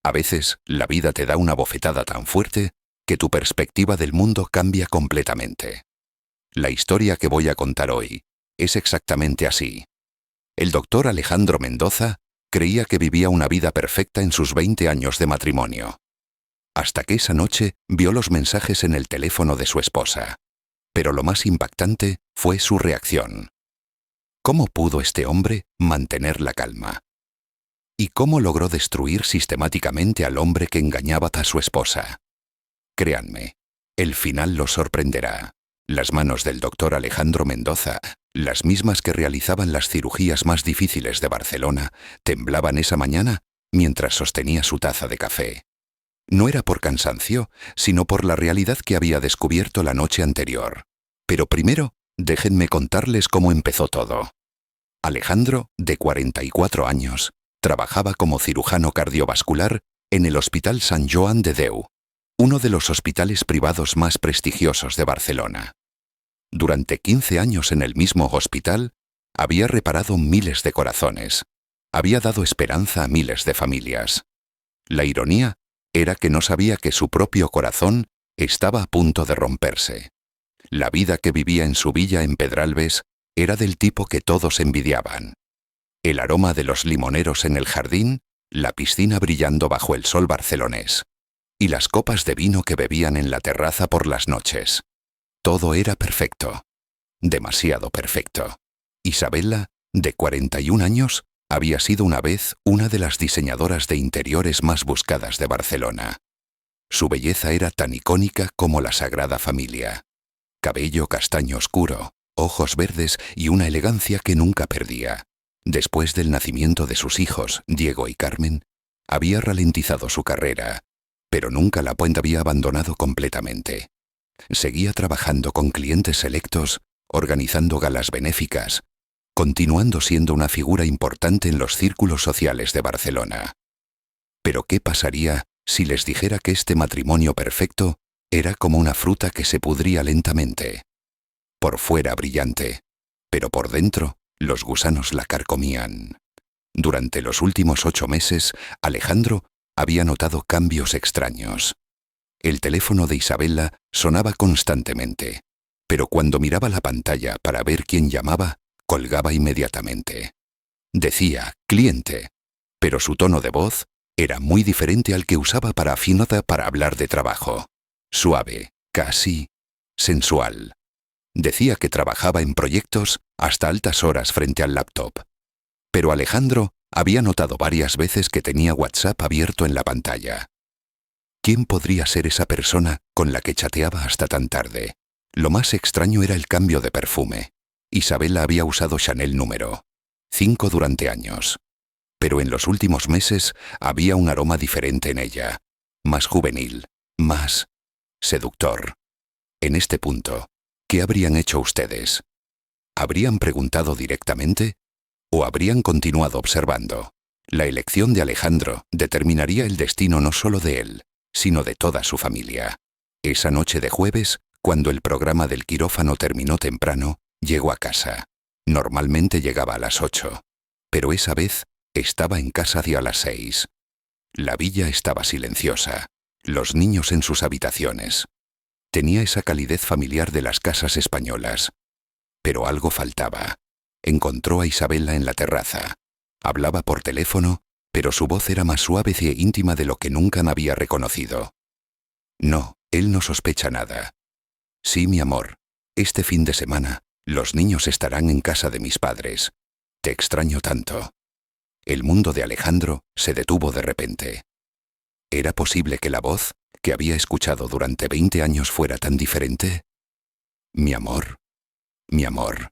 A veces, la vida te da una bofetada tan fuerte que tu perspectiva del mundo cambia completamente. La historia que voy a contar hoy es exactamente así. El doctor Alejandro Mendoza creía que vivía una vida perfecta en sus 20 años de matrimonio. Hasta que esa noche vio los mensajes en el teléfono de su esposa. Pero lo más impactante fue su reacción. ¿Cómo pudo este hombre mantener la calma? ¿Y cómo logró destruir sistemáticamente al hombre que engañaba a su esposa? Créanme, el final los sorprenderá. Las manos del doctor Alejandro Mendoza, las mismas que realizaban las cirugías más difíciles de Barcelona, temblaban esa mañana mientras sostenía su taza de café. No era por cansancio, sino por la realidad que había descubierto la noche anterior. Pero primero, déjenme contarles cómo empezó todo. Alejandro, de 44 años, trabajaba como cirujano cardiovascular en el Hospital Sant Joan de Déu, uno de los hospitales privados más prestigiosos de Barcelona. Durante 15 años en el mismo hospital, había reparado miles de corazones, había dado esperanza a miles de familias. La ironía era que no sabía que su propio corazón estaba a punto de romperse. La vida que vivía en su villa en Pedralbes era del tipo que todos envidiaban. El aroma de los limoneros en el jardín, la piscina brillando bajo el sol barcelonés, y las copas de vino que bebían en la terraza por las noches. Todo era perfecto. Demasiado perfecto. Isabella, de 41 años, había sido una vez una de las diseñadoras de interiores más buscadas de Barcelona. Su belleza era tan icónica como la Sagrada Familia. Cabello castaño oscuro, ojos verdes y una elegancia que nunca perdía. Después del nacimiento de sus hijos, Diego y Carmen, había ralentizado su carrera, pero nunca la había abandonado completamente. Seguía trabajando con clientes selectos, organizando galas benéficas, continuando siendo una figura importante en los círculos sociales de Barcelona. Pero ¿qué pasaría si les dijera que este matrimonio perfecto era como una fruta que se pudría lentamente? Por fuera brillante, pero por dentro los gusanos la carcomían. Durante los últimos 8 meses, Alejandro había notado cambios extraños. El teléfono de Isabella sonaba constantemente, pero cuando miraba la pantalla para ver quién llamaba, colgaba inmediatamente. Decía «cliente», pero su tono de voz era muy diferente al que usaba para hablar de trabajo. Suave, casi sensual. Decía que trabajaba en proyectos hasta altas horas frente al laptop. Pero Alejandro había notado varias veces que tenía WhatsApp abierto en la pantalla. ¿Quién podría ser esa persona con la que chateaba hasta tan tarde? Lo más extraño era el cambio de perfume. Isabella había usado Chanel número 5 durante años. Pero en los últimos meses había un aroma diferente en ella. Más juvenil, más seductor. En este punto, ¿qué habrían hecho ustedes? ¿Habrían preguntado directamente? ¿O habrían continuado observando? La elección de Alejandro determinaría el destino no solo de él, sino de toda su familia. Esa noche de jueves, cuando el programa del quirófano terminó temprano, llegó a casa. Normalmente llegaba a las 8, pero esa vez estaba en casa hacia las 6. La villa estaba silenciosa, los niños en sus habitaciones. Tenía esa calidez familiar de las casas españolas. Pero algo faltaba. Encontró a Isabella en la terraza. Hablaba por teléfono, pero su voz era más suave e íntima de lo que nunca me había reconocido. No, él no sospecha nada. Sí, mi amor, este fin de semana, los niños estarán en casa de mis padres. Te extraño tanto. El mundo de Alejandro se detuvo de repente. ¿Era posible que la voz que había escuchado durante 20 años fuera tan diferente? Mi amor, mi amor.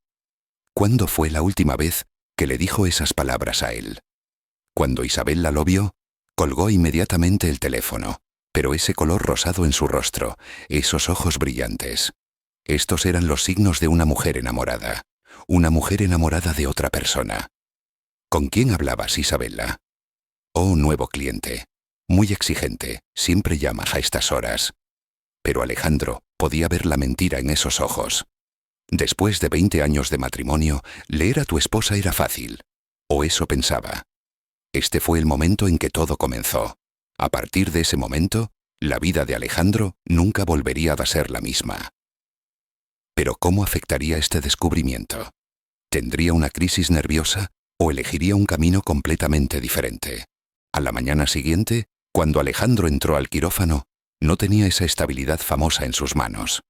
¿Cuándo fue la última vez que le dijo esas palabras a él? Cuando Isabella lo vio, colgó inmediatamente el teléfono, pero ese color rosado en su rostro, esos ojos brillantes. Estos eran los signos de una mujer enamorada de otra persona. ¿Con quién hablabas, Isabella? Oh, nuevo cliente. Muy exigente, siempre llamas a estas horas. Pero Alejandro podía ver la mentira en esos ojos. Después de 20 años de matrimonio, leer a tu esposa era fácil. O eso pensaba. Este fue el momento en que todo comenzó. A partir de ese momento, la vida de Alejandro nunca volvería a ser la misma. Pero ¿cómo afectaría este descubrimiento? ¿Tendría una crisis nerviosa o elegiría un camino completamente diferente? A la mañana siguiente, cuando Alejandro entró al quirófano, no tenía esa estabilidad famosa en sus manos.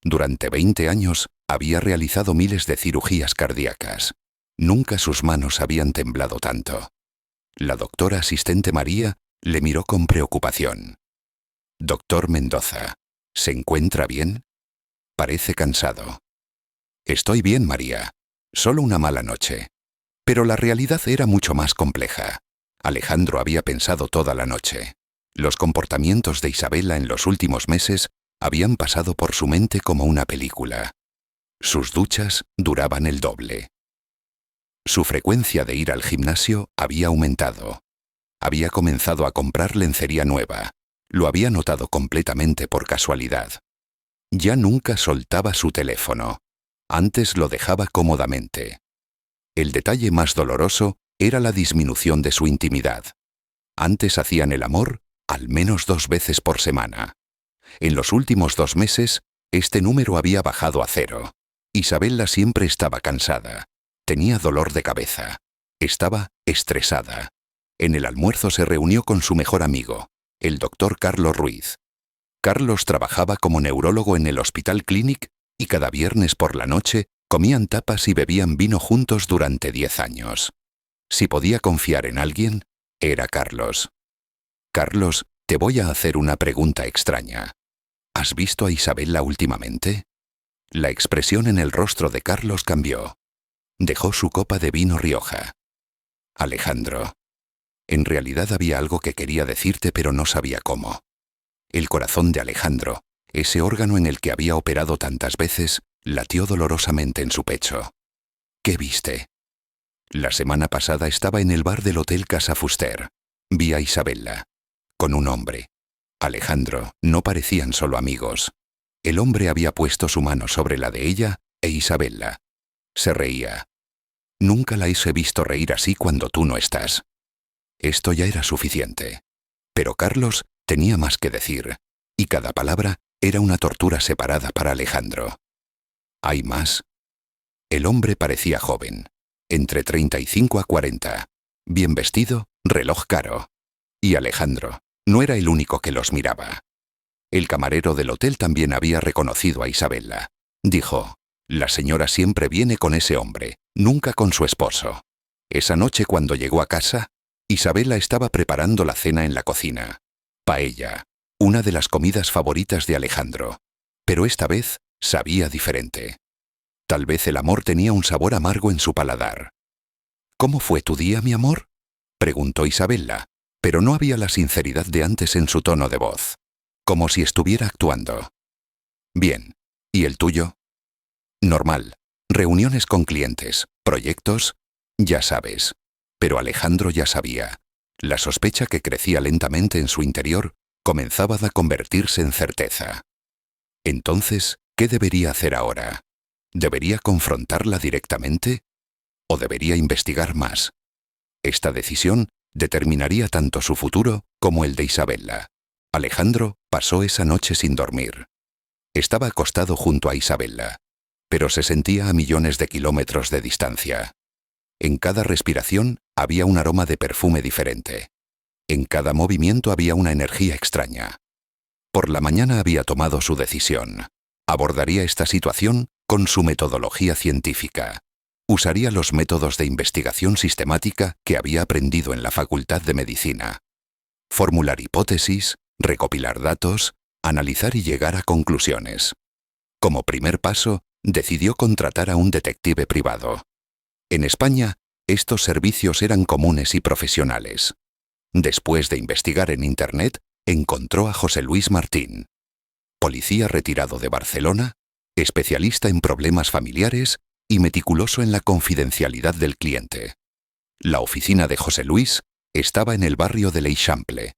Durante 20 años había realizado miles de cirugías cardíacas. Nunca sus manos habían temblado tanto. La doctora asistente María le miró con preocupación. «Doctor Mendoza, ¿se encuentra bien? Parece cansado». «Estoy bien, María. Solo una mala noche». Pero la realidad era mucho más compleja. Alejandro había pensado toda la noche. Los comportamientos de Isabela en los últimos meses habían pasado por su mente como una película. Sus duchas duraban el doble. Su frecuencia de ir al gimnasio había aumentado. Había comenzado a comprar lencería nueva. Lo había notado completamente por casualidad. Ya nunca soltaba su teléfono. Antes lo dejaba cómodamente. El detalle más doloroso era la disminución de su intimidad. Antes hacían el amor al menos 2 veces por semana. En los últimos 2 meses, este número había bajado a 0. Isabela siempre estaba cansada. Tenía dolor de cabeza. Estaba estresada. En el almuerzo se reunió con su mejor amigo, el doctor Carlos Ruiz. Carlos trabajaba como neurólogo en el Hospital Clínic y cada viernes por la noche comían tapas y bebían vino juntos durante 10 años. Si podía confiar en alguien, era Carlos. «Carlos, te voy a hacer una pregunta extraña. ¿Has visto a Isabela últimamente?» La expresión en el rostro de Carlos cambió. Dejó su copa de vino Rioja. «Alejandro, en realidad había algo que quería decirte, pero no sabía cómo». El corazón de Alejandro, ese órgano en el que había operado tantas veces, latió dolorosamente en su pecho. «¿Qué viste?» «La semana pasada estaba en el bar del Hotel Casa Fuster. Vi a Isabela. Con un hombre. Alejandro, no parecían solo amigos. El hombre había puesto su mano sobre la de ella e Isabela. Se reía. Nunca la he visto reír así cuando tú no estás». Esto ya era suficiente. Pero Carlos tenía más que decir, y cada palabra era una tortura separada para Alejandro. «¿Hay más?» El hombre parecía joven, entre 35 a 40, bien vestido, reloj caro. Y Alejandro no era el único que los miraba. El camarero del hotel también había reconocido a Isabela. Dijo: «La señora siempre viene con ese hombre, nunca con su esposo». Esa noche, cuando llegó a casa, Isabela estaba preparando la cena en la cocina. Paella, una de las comidas favoritas de Alejandro. Pero esta vez sabía diferente. Tal vez el amor tenía un sabor amargo en su paladar. «¿Cómo fue tu día, mi amor?», preguntó Isabela, pero no había la sinceridad de antes en su tono de voz. Como si estuviera actuando. «Bien. ¿Y el tuyo?» «Normal. Reuniones con clientes, proyectos, ya sabes». Pero Alejandro ya sabía. La sospecha que crecía lentamente en su interior comenzaba a convertirse en certeza. Entonces, ¿qué debería hacer ahora? ¿Debería confrontarla directamente? ¿O debería investigar más? Esta decisión determinaría tanto su futuro como el de Isabela. Alejandro pasó esa noche sin dormir. Estaba acostado junto a Isabela, pero se sentía a millones de kilómetros de distancia. En cada respiración había un aroma de perfume diferente. En cada movimiento había una energía extraña. Por la mañana había tomado su decisión. Abordaría esta situación con su metodología científica. Usaría los métodos de investigación sistemática que había aprendido en la Facultad de Medicina. Formular hipótesis, recopilar datos, analizar y llegar a conclusiones. Como primer paso, decidió contratar a un detective privado. En España, estos servicios eran comunes y profesionales. Después de investigar en Internet, encontró a José Luis Martín, policía retirado de Barcelona, especialista en problemas familiares y meticuloso en la confidencialidad del cliente. La oficina de José Luis estaba en el barrio de l'Eixample,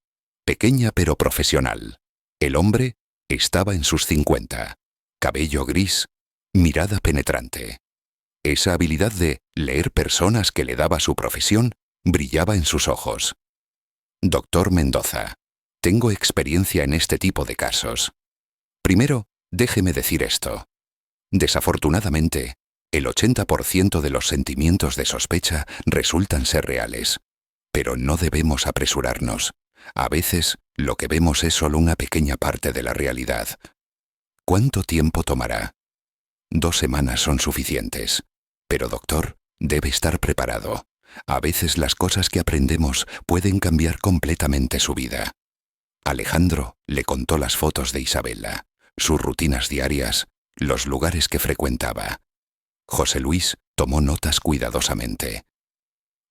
pequeña pero profesional. El hombre estaba en sus 50, cabello gris, mirada penetrante. Esa habilidad de leer personas que le daba su profesión brillaba en sus ojos. «Doctor Mendoza, Tengo experiencia en este tipo de casos. Primero, déjeme decir esto. Desafortunadamente, el 80% de los sentimientos de sospecha resultan ser reales. Pero no debemos apresurarnos. A veces, lo que vemos es solo una pequeña parte de la realidad. ¿Cuánto tiempo tomará? 2 semanas son suficientes. Pero doctor, debe estar preparado. A veces las cosas que aprendemos pueden cambiar completamente su vida. Alejandro le contó las fotos de Isabella, sus rutinas diarias, los lugares que frecuentaba. José Luis tomó notas cuidadosamente.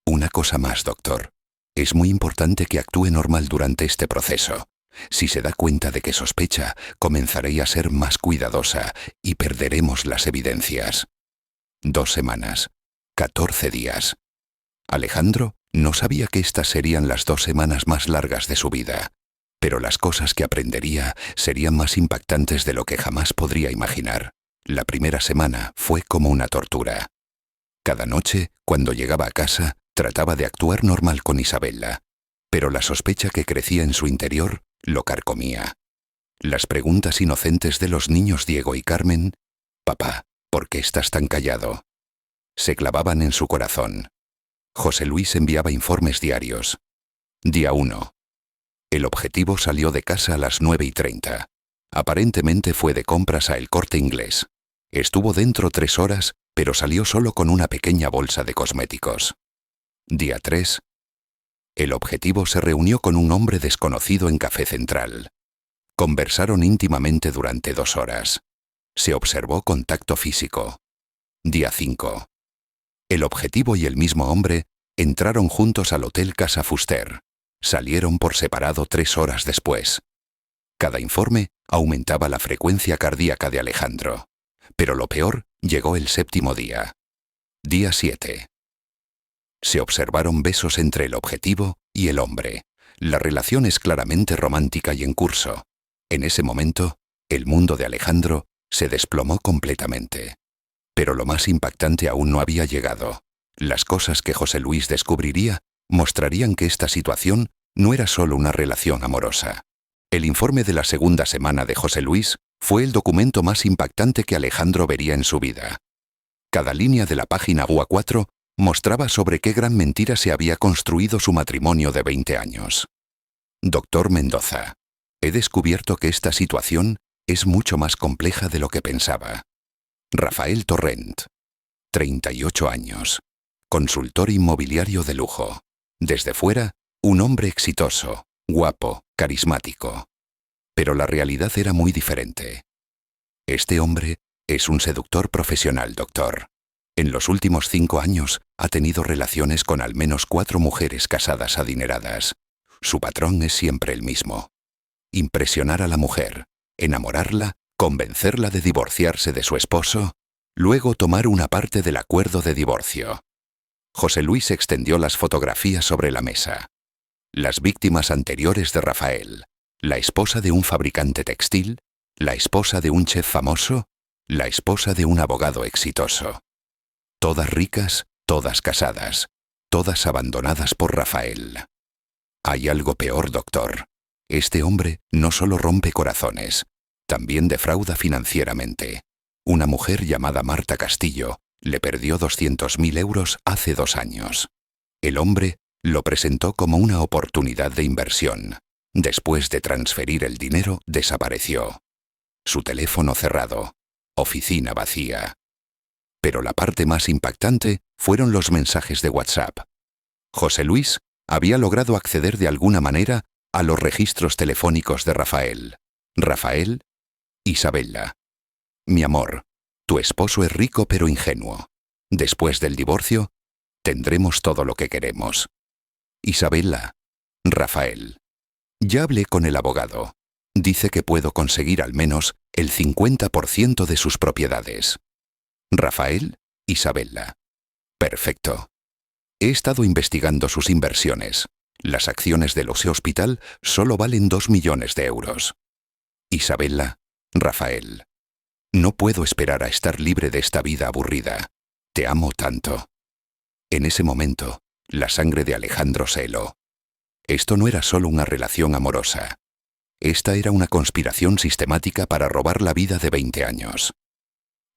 Una cosa más, doctor. Es muy importante que actúe normal durante este proceso. Si se da cuenta de que sospecha, comenzaré a ser más cuidadosa y perderemos las evidencias. 2 semanas, 14 días. Alejandro no sabía que estas serían las 2 semanas más largas de su vida, pero las cosas que aprendería serían más impactantes de lo que jamás podría imaginar. La primera semana fue como una tortura. Cada noche, cuando llegaba a casa, trataba de actuar normal con Isabella, pero la sospecha que crecía en su interior lo carcomía. Las preguntas inocentes de los niños Diego y Carmen, «Papá, ¿por qué estás tan callado?», se clavaban en su corazón. José Luis enviaba informes diarios. Día 1. El Objetivo salió de casa a las 9:30. Aparentemente fue de compras a El Corte Inglés. Estuvo dentro 3 horas, pero salió solo con una pequeña bolsa de cosméticos. Día 3. El Objetivo se reunió con un hombre desconocido en Café Central. Conversaron íntimamente durante 2 horas. Se observó contacto físico. Día 5. El Objetivo y el mismo hombre entraron juntos al Hotel Casa Fuster. Salieron por separado 3 horas después. Cada informe aumentaba la frecuencia cardíaca de Alejandro. Pero lo peor llegó el 7º día. Día 7. Se observaron besos entre el Objetivo y el hombre. La relación es claramente romántica y en curso. En ese momento, el mundo de Alejandro se desplomó completamente. Pero lo más impactante aún no había llegado. Las cosas que José Luis descubriría mostrarían que esta situación no era solo una relación amorosa. El informe de la segunda semana de José Luis fue el documento más impactante que Alejandro vería en su vida. Cada línea de la página UA4 mostraba sobre qué gran mentira se había construido su matrimonio de 20 años. Doctor Mendoza, he descubierto que esta situación es mucho más compleja de lo que pensaba. Rafael Torrent, 38 años, consultor inmobiliario de lujo. Desde fuera, un hombre exitoso, guapo, carismático. Pero la realidad era muy diferente. Este hombre es un seductor profesional, doctor. En los últimos 5 años ha tenido relaciones con al menos 4 mujeres casadas adineradas. Su patrón es siempre el mismo. Impresionar a la mujer, enamorarla, convencerla de divorciarse de su esposo, luego tomar una parte del acuerdo de divorcio. José Luis extendió las fotografías sobre la mesa. Las víctimas anteriores de Rafael, la esposa de un fabricante textil, la esposa de un chef famoso, la esposa de un abogado exitoso. Todas ricas, todas casadas, todas abandonadas por Rafael. Hay algo peor, doctor. Este hombre no solo rompe corazones, también defrauda financieramente. Una mujer llamada Marta Castillo le perdió 200.000 euros hace 2 años. El hombre lo presentó como una oportunidad de inversión. Después de transferir el dinero, desapareció. Su teléfono cerrado, oficina vacía. Pero la parte más impactante fueron los mensajes de WhatsApp. José Luis había logrado acceder de alguna manera a los registros telefónicos de Rafael. Rafael, Isabella. Mi amor, tu esposo es rico pero ingenuo. Después del divorcio, tendremos todo lo que queremos. Isabella, Rafael. Ya hablé con el abogado. Dice que puedo conseguir al menos el 50% de sus propiedades. Rafael, Isabella. Perfecto. He estado investigando sus inversiones. Las acciones del Ose Hospital solo valen 2 millones de euros. Isabella, Rafael. No puedo esperar a estar libre de esta vida aburrida. Te amo tanto. En ese momento, la sangre de Alejandro se heló. Esto no era solo una relación amorosa. Esta era una conspiración sistemática para robar la vida de 20 años.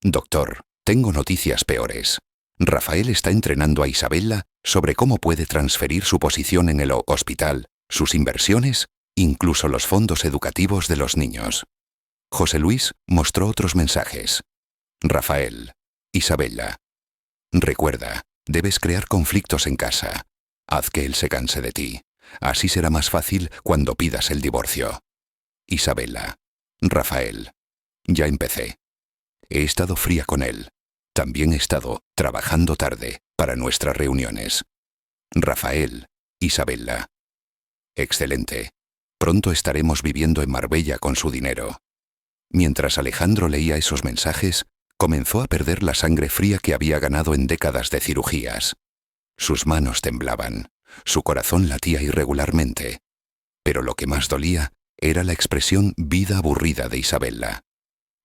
Doctor, tengo noticias peores. Rafael está entrenando a Isabella sobre cómo puede transferir su posición en el hospital, sus inversiones, incluso los fondos educativos de los niños. José Luis mostró otros mensajes. Rafael, Isabella. Recuerda, debes crear conflictos en casa. Haz que él se canse de ti. Así será más fácil cuando pidas el divorcio. Isabella. Rafael. Ya empecé. He estado fría con él. También he estado trabajando tarde para nuestras reuniones. Rafael. Isabella. Excelente. Pronto estaremos viviendo en Marbella con su dinero. Mientras Alejandro leía esos mensajes, comenzó a perder la sangre fría que había ganado en décadas de cirugías. Sus manos temblaban, su corazón latía irregularmente. Pero lo que más dolía era la expresión vida aburrida de Isabella.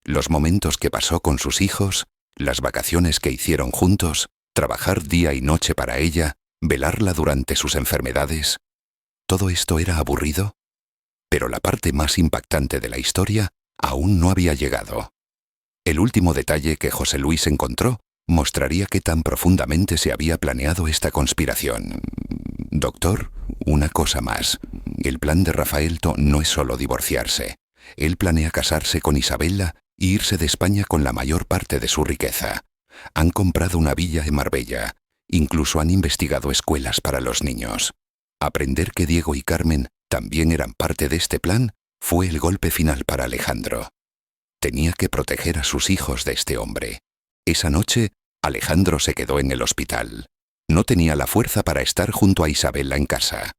Los momentos que pasó con sus hijos, las vacaciones que hicieron juntos, trabajar día y noche para ella, velarla durante sus enfermedades. ¿Todo esto era aburrido? Pero la parte más impactante de la historia aún no había llegado. El último detalle que José Luis encontró mostraría qué tan profundamente se había planeado esta conspiración. Doctor, una cosa más. El plan de Rafael no es solo divorciarse. Él planea casarse con Isabella e irse de España con la mayor parte de su riqueza. Han comprado una villa en Marbella. Incluso han investigado escuelas para los niños. Aprender que Diego y Carmen también eran parte de este plan fue el golpe final para Alejandro. Tenía que proteger a sus hijos de este hombre. Esa noche, Alejandro se quedó en el hospital. No tenía la fuerza para estar junto a Isabella en casa.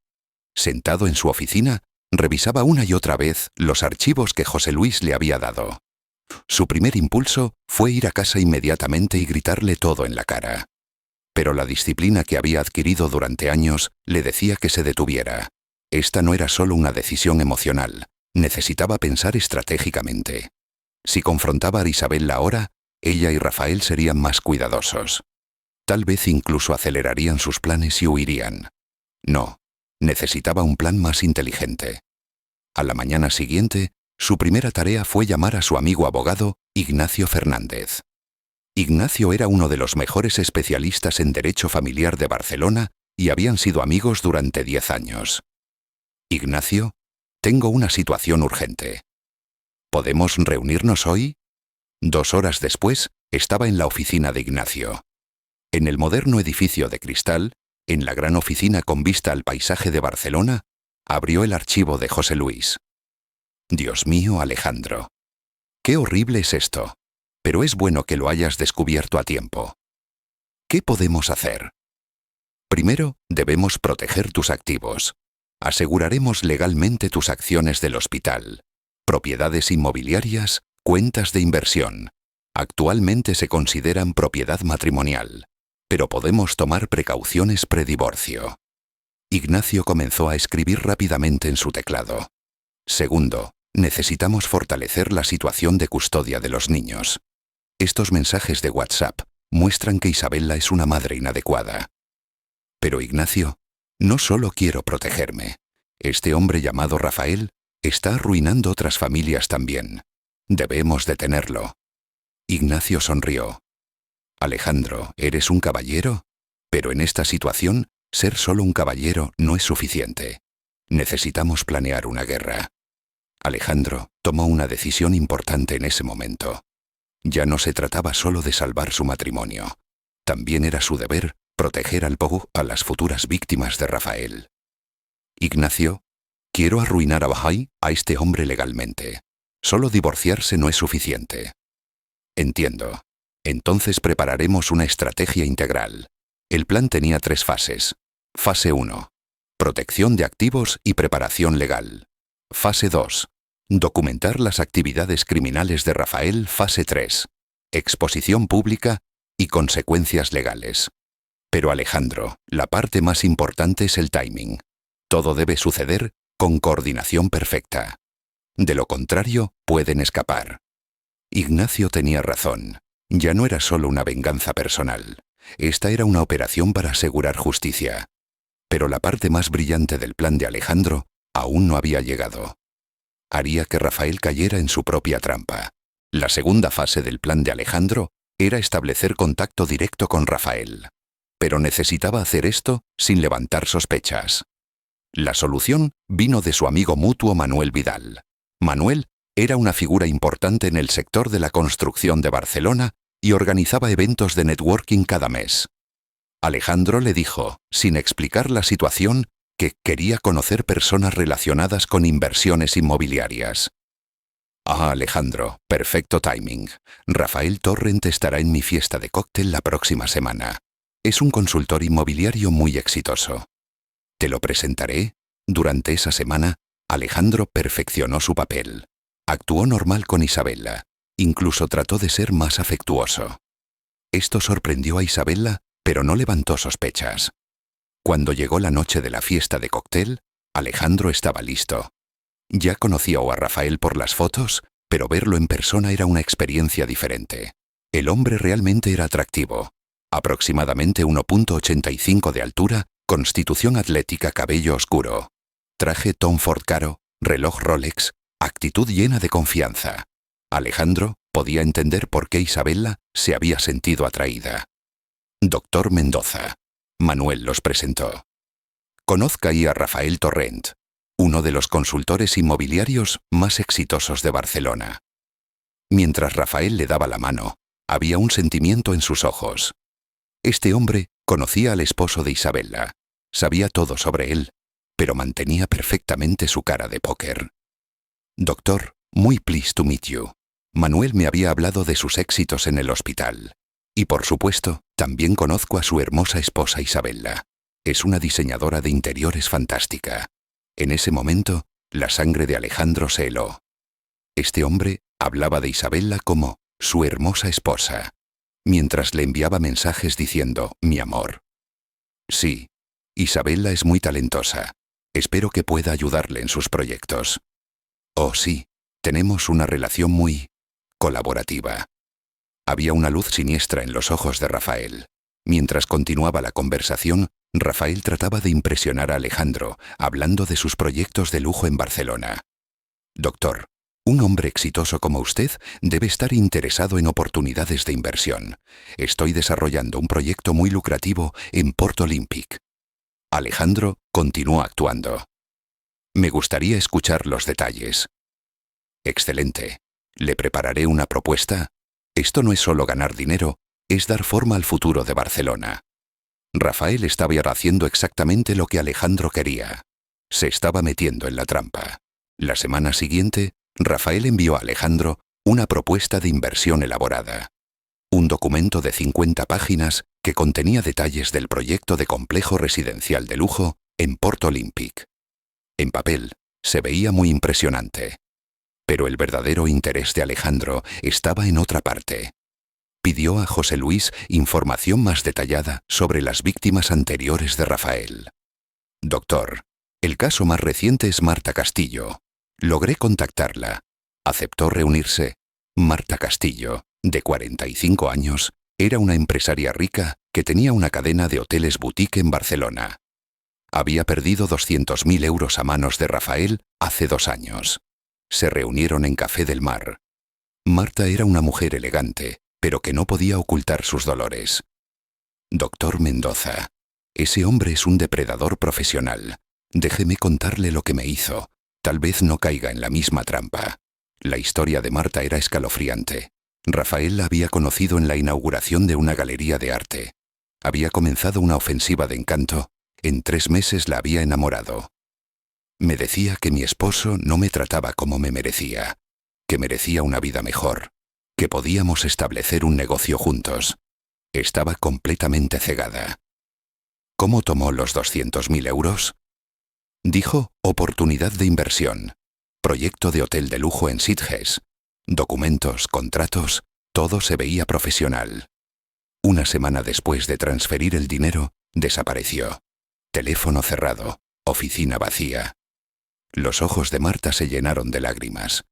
Sentado en su oficina, revisaba una y otra vez los archivos que José Luis le había dado. Su primer impulso fue ir a casa inmediatamente y gritarle todo en la cara. Pero la disciplina que había adquirido durante años le decía que se detuviera. Esta no era solo una decisión emocional, necesitaba pensar estratégicamente. Si confrontaba a Isabella ahora, ella y Rafael serían más cuidadosos. Tal vez incluso acelerarían sus planes y huirían. No, necesitaba un plan más inteligente. A la mañana siguiente, su primera tarea fue llamar a su amigo abogado, Ignacio Fernández. Ignacio era uno de los mejores especialistas en derecho familiar de Barcelona y habían sido amigos durante 10 años. Ignacio, tengo una situación urgente. ¿Podemos reunirnos hoy? 2 horas después, estaba en la oficina de Ignacio. En el moderno edificio de cristal, en la gran oficina con vista al paisaje de Barcelona, abrió el archivo de José Luis. Dios mío, Alejandro. Qué horrible es esto, pero es bueno que lo hayas descubierto a tiempo. ¿Qué podemos hacer? Primero, debemos proteger tus activos. Aseguraremos legalmente tus acciones del hospital, propiedades inmobiliarias, cuentas de inversión. Actualmente se consideran propiedad matrimonial, pero podemos tomar precauciones predivorcio. Ignacio comenzó a escribir rápidamente en su teclado. Segundo, necesitamos fortalecer la situación de custodia de los niños. Estos mensajes de WhatsApp muestran que Isabella es una madre inadecuada. Pero Ignacio, no solo quiero protegerme. Este hombre llamado Rafael está arruinando otras familias también. Debemos detenerlo. Ignacio sonrió. Alejandro, ¿eres un caballero? Pero en esta situación, ser solo un caballero no es suficiente. Necesitamos planear una guerra. Alejandro tomó una decisión importante en ese momento. Ya no se trataba solo de salvar su matrimonio. También era su deber proteger a las futuras víctimas de Rafael. Ignacio, quiero arruinar a Bahai, a este hombre legalmente. Solo divorciarse no es suficiente. Entiendo. Entonces prepararemos una estrategia integral. El plan tenía 3 fases. Fase 1. Protección de activos y preparación legal. Fase 2. Documentar las actividades criminales de Rafael. Fase 3. Exposición pública y consecuencias legales. Pero Alejandro, la parte más importante es el timing. Todo debe suceder con coordinación perfecta. De lo contrario, pueden escapar. Ignacio tenía razón. Ya no era solo una venganza personal. Esta era una operación para asegurar justicia. Pero la parte más brillante del plan de Alejandro aún no había llegado. Haría que Rafael cayera en su propia trampa. La segunda fase del plan de Alejandro era establecer contacto directo con Rafael. Pero necesitaba hacer esto sin levantar sospechas. La solución vino de su amigo mutuo Manuel Vidal. Manuel era una figura importante en el sector de la construcción de Barcelona y organizaba eventos de networking cada mes. Alejandro le dijo, sin explicar la situación, que quería conocer personas relacionadas con inversiones inmobiliarias. Ah, Alejandro, perfecto timing. Rafael Torrent estará en mi fiesta de cóctel la próxima semana. Es un consultor inmobiliario muy exitoso. Te lo presentaré. Durante esa semana, Alejandro perfeccionó su papel. Actuó normal con Isabella. Incluso trató de ser más afectuoso. Esto sorprendió a Isabella, pero no levantó sospechas. Cuando llegó la noche de la fiesta de cóctel, Alejandro estaba listo. Ya conocía a Rafael por las fotos, pero verlo en persona era una experiencia diferente. El hombre realmente era atractivo. Aproximadamente 1,85 de altura, constitución atlética, cabello oscuro. Traje Tom Ford caro, reloj Rolex, actitud llena de confianza. Alejandro podía entender por qué Isabella se había sentido atraída. Doctor Mendoza. Manuel los presentó. Conozca ahí a Rafael Torrent, uno de los consultores inmobiliarios más exitosos de Barcelona. Mientras Rafael le daba la mano, había un sentimiento en sus ojos. Este hombre conocía al esposo de Isabella, sabía todo sobre él, pero mantenía perfectamente su cara de póker. Doctor, muy pleased to meet you. Manuel me había hablado de sus éxitos en el hospital. Y por supuesto, también conozco a su hermosa esposa Isabella. Es una diseñadora de interiores fantástica. En ese momento, la sangre de Alejandro se heló. Este hombre hablaba de Isabella como su hermosa esposa, mientras le enviaba mensajes diciendo, mi amor. Sí, Isabella es muy talentosa. Espero que pueda ayudarle en sus proyectos. Oh sí, tenemos una relación muy colaborativa. Había una luz siniestra en los ojos de Rafael. Mientras continuaba la conversación, Rafael trataba de impresionar a Alejandro, hablando de sus proyectos de lujo en Barcelona. Doctor, un hombre exitoso como usted debe estar interesado en oportunidades de inversión. Estoy desarrollando un proyecto muy lucrativo en Port Olympic. Alejandro continuó actuando. Me gustaría escuchar los detalles. Excelente. Le prepararé una propuesta. Esto no es solo ganar dinero, es dar forma al futuro de Barcelona. Rafael estaba haciendo exactamente lo que Alejandro quería. Se estaba metiendo en la trampa. La semana siguiente, Rafael envió a Alejandro una propuesta de inversión elaborada. Un documento de 50 páginas que contenía detalles del proyecto de complejo residencial de lujo en Port Olympic. En papel, se veía muy impresionante. Pero el verdadero interés de Alejandro estaba en otra parte. Pidió a José Luis información más detallada sobre las víctimas anteriores de Rafael. Doctor, el caso más reciente es Marta Castillo. Logré contactarla. Aceptó reunirse. Marta Castillo, de 45 años, era una empresaria rica que tenía una cadena de hoteles boutique en Barcelona. Había perdido 200.000 euros a manos de Rafael hace 2 años. Se reunieron en Café del Mar. Marta era una mujer elegante, pero que no podía ocultar sus dolores. Doctor Mendoza, ese hombre es un depredador profesional. Déjeme contarle lo que me hizo. Tal vez no caiga en la misma trampa. La historia de Marta era escalofriante. Rafael la había conocido en la inauguración de una galería de arte. Había comenzado una ofensiva de encanto. En 3 meses la había enamorado. Me decía que mi esposo no me trataba como me merecía, que merecía una vida mejor, que podíamos establecer un negocio juntos. Estaba completamente cegada. ¿Cómo tomó los 200.000 euros? Dijo, oportunidad de inversión, proyecto de hotel de lujo en Sitges, documentos, contratos, todo se veía profesional. Una semana después de transferir el dinero, desapareció. Teléfono cerrado, oficina vacía. Los ojos de Marta se llenaron de lágrimas.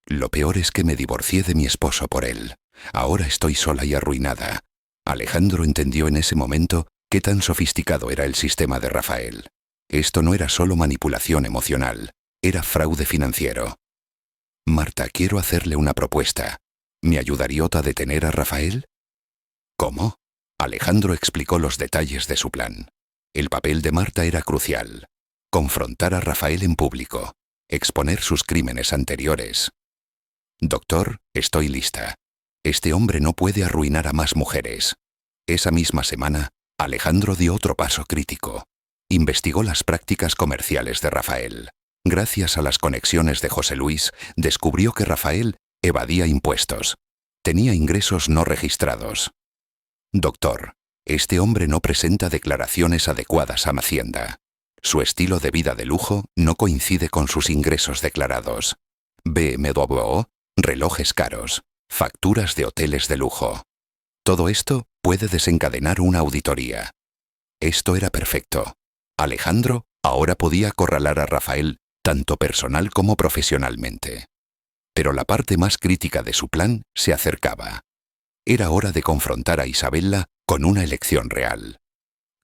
Lo peor es que me divorcié de mi esposo por él. Ahora estoy sola y arruinada. Alejandro entendió en ese momento ¿Qué tan sofisticado era el sistema de Rafael? Esto no era solo manipulación emocional, era fraude financiero. Marta, quiero hacerle una propuesta. ¿Me ayudaría a detener a Rafael? ¿Cómo? Alejandro explicó los detalles de su plan. El papel de Marta era crucial. Confrontar a Rafael en público. Exponer sus crímenes anteriores. Doctor, estoy lista. Este hombre no puede arruinar a más mujeres. Esa misma semana, Alejandro dio otro paso crítico. Investigó las prácticas comerciales de Rafael. Gracias a las conexiones de José Luis, descubrió que Rafael evadía impuestos. Tenía ingresos no registrados. Doctor, este hombre no presenta declaraciones adecuadas a Hacienda. Su estilo de vida de lujo no coincide con sus ingresos declarados. BMW, relojes caros, facturas de hoteles de lujo. Todo esto puede desencadenar una auditoría. Esto era perfecto. Alejandro ahora podía acorralar a Rafael tanto personal como profesionalmente. Pero la parte más crítica de su plan se acercaba. Era hora de confrontar a Isabella con una elección real.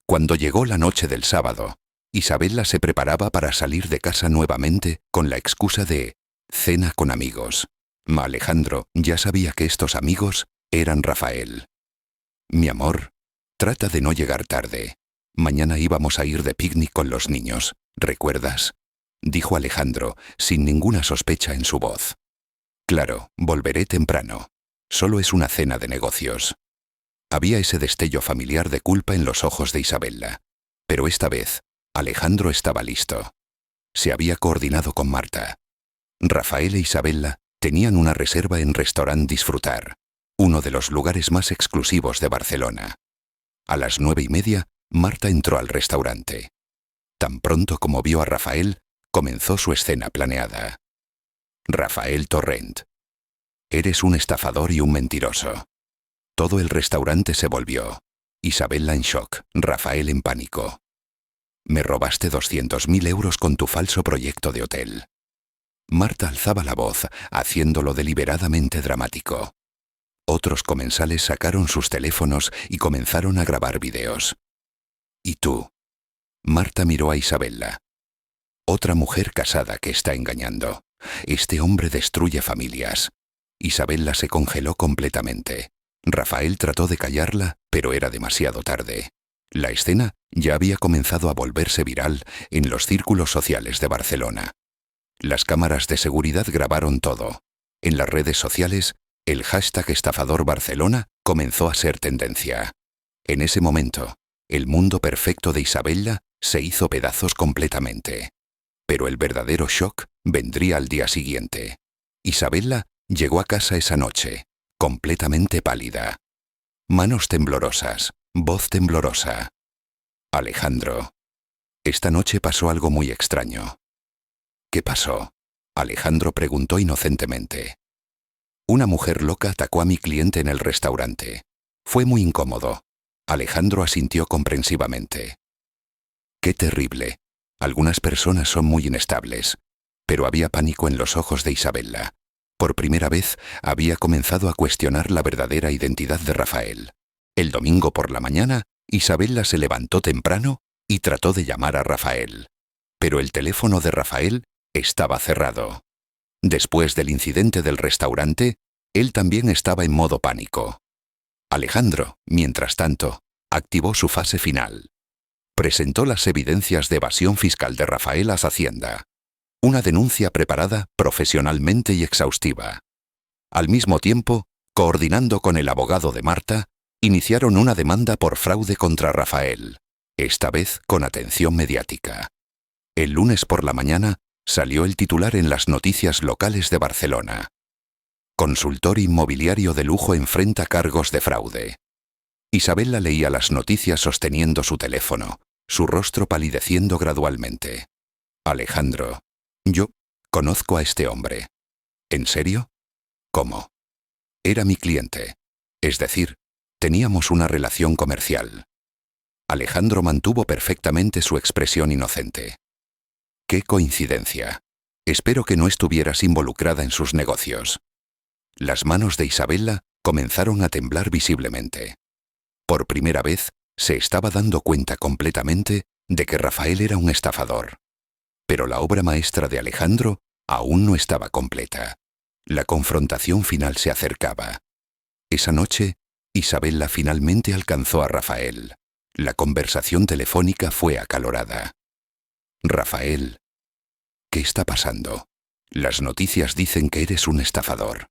Cuando llegó la noche del sábado, Isabella se preparaba para salir de casa nuevamente con la excusa de cena con amigos. Ma Alejandro ya sabía que estos amigos eran Rafael. Mi amor, trata de no llegar tarde. Mañana íbamos a ir de picnic con los niños, ¿recuerdas? Dijo Alejandro, sin ninguna sospecha en su voz. Claro, volveré temprano. Solo es una cena de negocios. Había ese destello familiar de culpa en los ojos de Isabella. Pero esta vez, Alejandro estaba listo. Se había coordinado con Marta. Rafael e Isabella tenían una reserva en Restaurant Disfrutar, uno de los lugares más exclusivos de Barcelona. A las 9:30, Marta entró al restaurante. Tan pronto como vio a Rafael, comenzó su escena planeada. Rafael Torrent. Eres un estafador y un mentiroso. Todo el restaurante se volvió. Isabella en shock, Rafael en pánico. Me robaste 200.000 euros con tu falso proyecto de hotel. Marta alzaba la voz, haciéndolo deliberadamente dramático. Otros comensales sacaron sus teléfonos y comenzaron a grabar videos. ¿Y tú? Marta miró a Isabella. Otra mujer casada que está engañando. Este hombre destruye familias. Isabella se congeló completamente. Rafael trató de callarla, pero era demasiado tarde. La escena ya había comenzado a volverse viral en los círculos sociales de Barcelona. Las cámaras de seguridad grabaron todo. En las redes sociales, el hashtag estafador Barcelona comenzó a ser tendencia. En ese momento, el mundo perfecto de Isabella se hizo pedazos completamente. Pero el verdadero shock vendría al día siguiente. Isabella llegó a casa esa noche, completamente pálida. Manos temblorosas, voz temblorosa. Alejandro. Esta noche pasó algo muy extraño. ¿Qué pasó? Alejandro preguntó inocentemente. Una mujer loca atacó a mi cliente en el restaurante. Fue muy incómodo. Alejandro asintió comprensivamente. Qué terrible. Algunas personas son muy inestables. Pero había pánico en los ojos de Isabella. Por primera vez había comenzado a cuestionar la verdadera identidad de Rafael. El domingo por la mañana, Isabella se levantó temprano y trató de llamar a Rafael. Pero el teléfono de Rafael estaba cerrado. Después del incidente del restaurante, él también estaba en modo pánico. Alejandro, mientras tanto, activó su fase final. Presentó las evidencias de evasión fiscal de Rafael a Hacienda. Una denuncia preparada profesionalmente y exhaustiva. Al mismo tiempo, coordinando con el abogado de Marta, iniciaron una demanda por fraude contra Rafael, esta vez con atención mediática. El lunes por la mañana salió el titular en las noticias locales de Barcelona. Consultor inmobiliario de lujo enfrenta cargos de fraude. Isabella leía las noticias sosteniendo su teléfono, su rostro palideciendo gradualmente. Alejandro. Yo conozco a este hombre. ¿En serio? ¿Cómo? Era mi cliente. Es decir, teníamos una relación comercial. Alejandro mantuvo perfectamente su expresión inocente. ¡Qué coincidencia! Espero que no estuvieras involucrada en sus negocios. Las manos de Isabella comenzaron a temblar visiblemente. Por primera vez, se estaba dando cuenta completamente de que Rafael era un estafador. Pero la obra maestra de Alejandro aún no estaba completa. La confrontación final se acercaba. Esa noche, Isabella finalmente alcanzó a Rafael. La conversación telefónica fue acalorada. Rafael, ¿qué está pasando? Las noticias dicen que eres un estafador.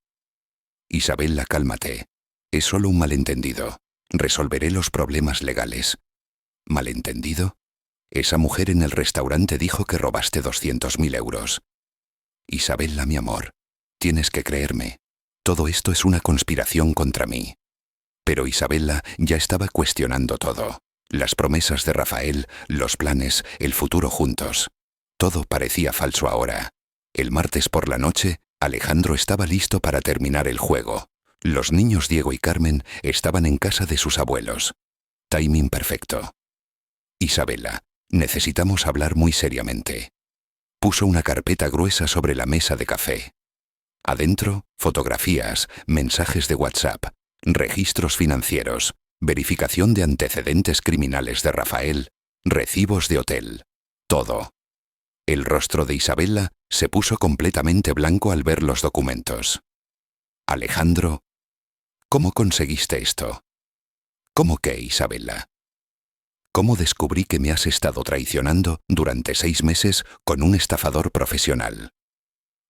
Isabella, cálmate. Es solo un malentendido. Resolveré los problemas legales. ¿Malentendido? Esa mujer en el restaurante dijo que robaste 200.000 euros. Isabella, mi amor, tienes que creerme. Todo esto es una conspiración contra mí. Pero Isabella ya estaba cuestionando todo. Las promesas de Rafael, los planes, el futuro juntos. Todo parecía falso ahora. El martes por la noche, Alejandro estaba listo para terminar el juego. Los niños Diego y Carmen estaban en casa de sus abuelos. Timing perfecto. Isabella, necesitamos hablar muy seriamente. Puso una carpeta gruesa sobre la mesa de café. Adentro, fotografías, mensajes de WhatsApp, registros financieros, verificación de antecedentes criminales de Rafael, recibos de hotel. Todo. El rostro de Isabella se puso completamente blanco al ver los documentos. Alejandro, ¿cómo conseguiste esto? ¿Cómo qué, Isabella? ¿Cómo descubrí que me has estado traicionando durante 6 meses con un estafador profesional?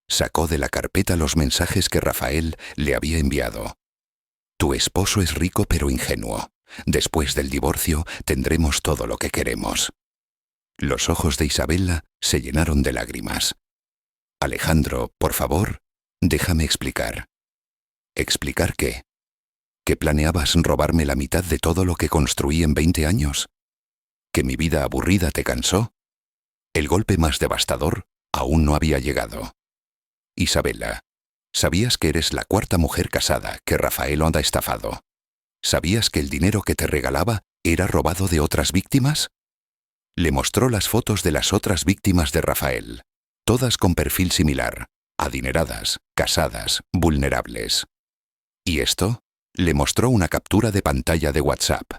Sacó de la carpeta los mensajes que Rafael le había enviado. Tu esposo es rico pero ingenuo. Después del divorcio tendremos todo lo que queremos. Los ojos de Isabella se llenaron de lágrimas. Alejandro, por favor, déjame explicar. ¿Explicar qué? ¿Que planeabas robarme la mitad de todo lo que construí en 20 años? ¿Que mi vida aburrida te cansó? El golpe más devastador aún no había llegado. Isabella, ¿sabías que eres la 4ª mujer casada que Rafael ha estafado? ¿Sabías que el dinero que te regalaba era robado de otras víctimas? Le mostró las fotos de las otras víctimas de Rafael, todas con perfil similar, adineradas, casadas, vulnerables. ¿Y esto? Le mostró una captura de pantalla de WhatsApp.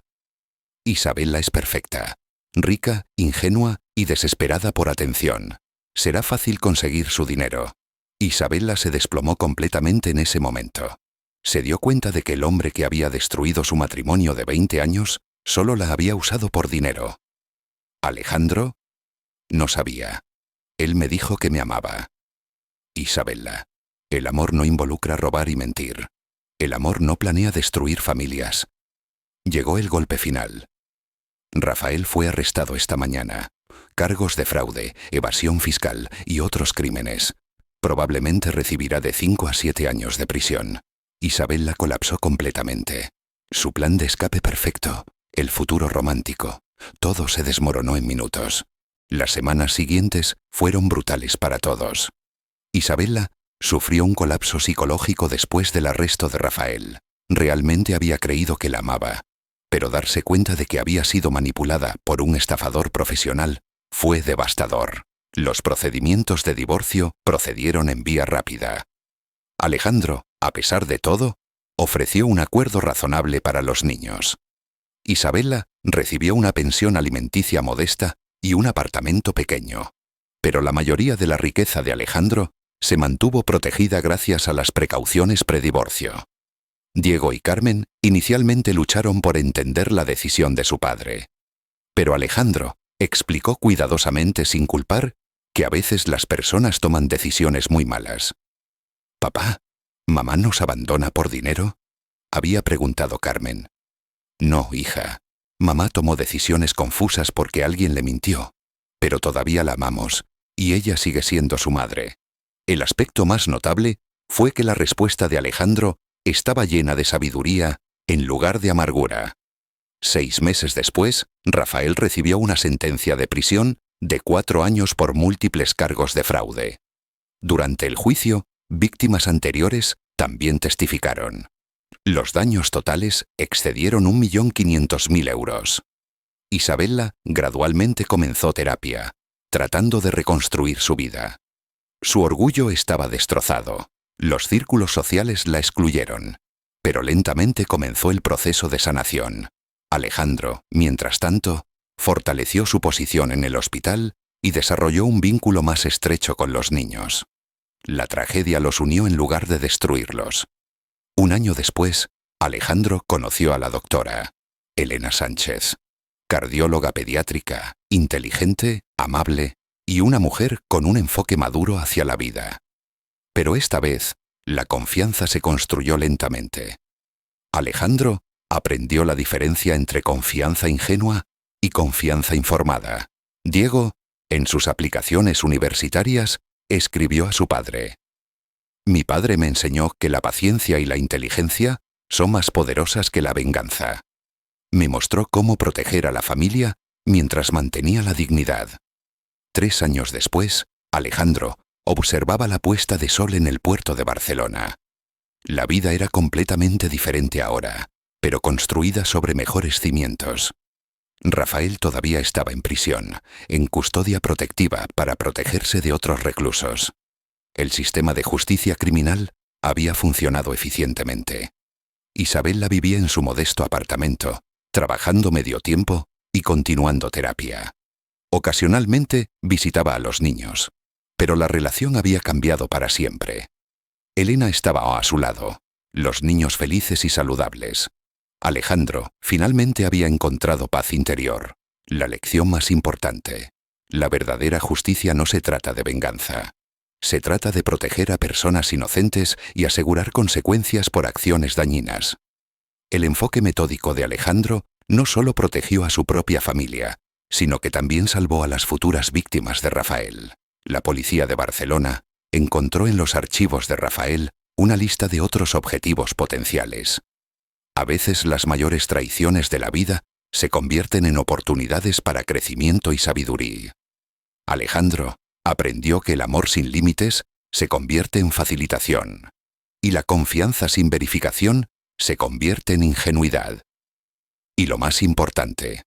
Isabella es perfecta, rica, ingenua y desesperada por atención. Será fácil conseguir su dinero. Isabella se desplomó completamente en ese momento. Se dio cuenta de que el hombre que había destruido su matrimonio de 20 años solo la había usado por dinero. ¿Alejandro? No sabía. Él me dijo que me amaba. Isabella, el amor no involucra robar y mentir. El amor no planea destruir familias. Llegó el golpe final. Rafael fue arrestado esta mañana. Cargos de fraude, evasión fiscal y otros crímenes. Probablemente recibirá de 5 a 7 años de prisión. Isabella colapsó completamente. Su plan de escape perfecto, el futuro romántico, todo se desmoronó en minutos. Las semanas siguientes fueron brutales para todos. Isabella sufrió un colapso psicológico después del arresto de Rafael. Realmente había creído que la amaba, pero darse cuenta de que había sido manipulada por un estafador profesional fue devastador. Los procedimientos de divorcio procedieron en vía rápida. Alejandro, a pesar de todo, ofreció un acuerdo razonable para los niños. Isabella recibió una pensión alimenticia modesta y un apartamento pequeño, pero la mayoría de la riqueza de Alejandro se mantuvo protegida gracias a las precauciones predivorcio. Diego y Carmen inicialmente lucharon por entender la decisión de su padre, pero Alejandro explicó cuidadosamente sin culpar que a veces las personas toman decisiones muy malas. «Papá, ¿mamá nos abandona por dinero?», había preguntado Carmen. «No, hija. Mamá tomó decisiones confusas porque alguien le mintió, pero todavía la amamos, y ella sigue siendo su madre». El aspecto más notable fue que la respuesta de Alejandro estaba llena de sabiduría en lugar de amargura. 6 meses después, Rafael recibió una sentencia de prisión de 4 años por múltiples cargos de fraude. Durante el juicio, víctimas anteriores también testificaron. Los daños totales excedieron 1.500.000 euros. Isabella gradualmente comenzó terapia, tratando de reconstruir su vida. Su orgullo estaba destrozado. Los círculos sociales la excluyeron, pero lentamente comenzó el proceso de sanación. Alejandro, mientras tanto, fortaleció su posición en el hospital y desarrolló un vínculo más estrecho con los niños. La tragedia los unió en lugar de destruirlos. Un año después, Alejandro conoció a la doctora Elena Sánchez, cardióloga pediátrica, inteligente, amable y una mujer con un enfoque maduro hacia la vida. Pero esta vez, la confianza se construyó lentamente. Alejandro aprendió la diferencia entre confianza ingenua y confianza informada. Diego, en sus aplicaciones universitarias, escribió a su padre: «Mi padre me enseñó que la paciencia y la inteligencia son más poderosas que la venganza. Me mostró cómo proteger a la familia mientras mantenía la dignidad». 3 años después, Alejandro observaba la puesta de sol en el puerto de Barcelona. La vida era completamente diferente ahora, pero construida sobre mejores cimientos. Rafael todavía estaba en prisión, en custodia protectiva para protegerse de otros reclusos. El sistema de justicia criminal había funcionado eficientemente. Isabela vivía en su modesto apartamento, trabajando medio tiempo y continuando terapia. Ocasionalmente visitaba a los niños, pero la relación había cambiado para siempre. Elena estaba a su lado, los niños felices y saludables. Alejandro finalmente había encontrado paz interior, la lección más importante. La verdadera justicia no se trata de venganza. Se trata de proteger a personas inocentes y asegurar consecuencias por acciones dañinas. El enfoque metódico de Alejandro no solo protegió a su propia familia, sino que también salvó a las futuras víctimas de Rafael. La policía de Barcelona encontró en los archivos de Rafael una lista de otros objetivos potenciales. A veces las mayores traiciones de la vida se convierten en oportunidades para crecimiento y sabiduría. Alejandro aprendió que el amor sin límites se convierte en facilitación, y la confianza sin verificación se convierte en ingenuidad. Y lo más importante,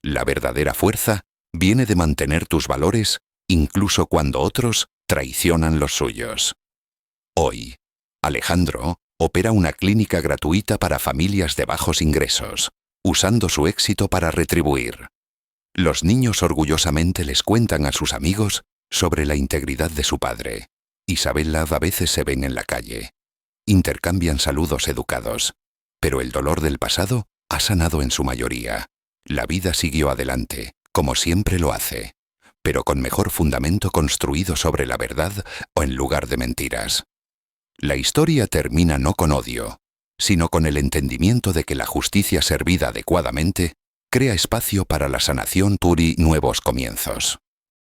la verdadera fuerza viene de mantener tus valores incluso cuando otros traicionan los suyos. Hoy, Alejandro opera una clínica gratuita para familias de bajos ingresos, usando su éxito para retribuir. Los niños orgullosamente les cuentan a sus amigos sobre la integridad de su padre. Isabela a veces se ven en la calle. Intercambian saludos educados, pero el dolor del pasado ha sanado en su mayoría. La vida siguió adelante, como siempre lo hace, pero con mejor fundamento construido sobre la verdad o en lugar de mentiras. La historia termina no con odio, sino con el entendimiento de que la justicia servida adecuadamente crea espacio para la sanación y nuevos comienzos.